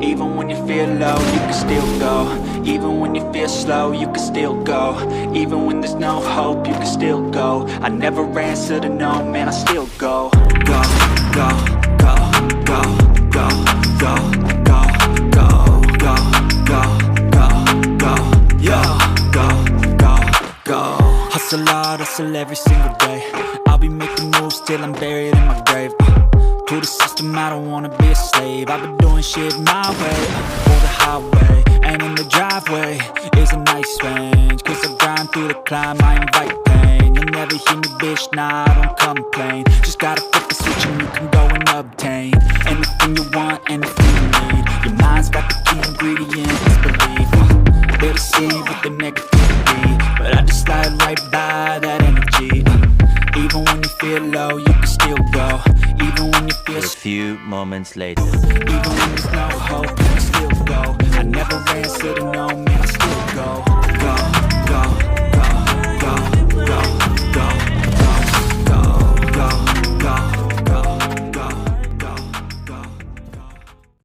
Even when you feel low, you can still go. Even when you feel slow, you can still go. Even when there's no hope, you can still go. I never answer to no, man, I still go. Go, go, go, go, go, go, go, go, go, go, go, go, yo, go, go, go. Hustle hard, hustle every single day. I'll be making moves till I'm buried in my grave. To the system, I don't wanna be a slave. I've been doing shit my way, for the highway. And in the driveway is a nice range. Cause I grind through the climb, I invite pain. You'll never hear me, bitch, nah, I don't complain. Just gotta flip the switch and you can go and obtain anything you want, anything you need. Your mind's got the key ingredient, it's belief. They deceive with the negativity, but I just slide right by that energy. Even when you feel low, you can still go. Even when you feel A few moments later. even when there's no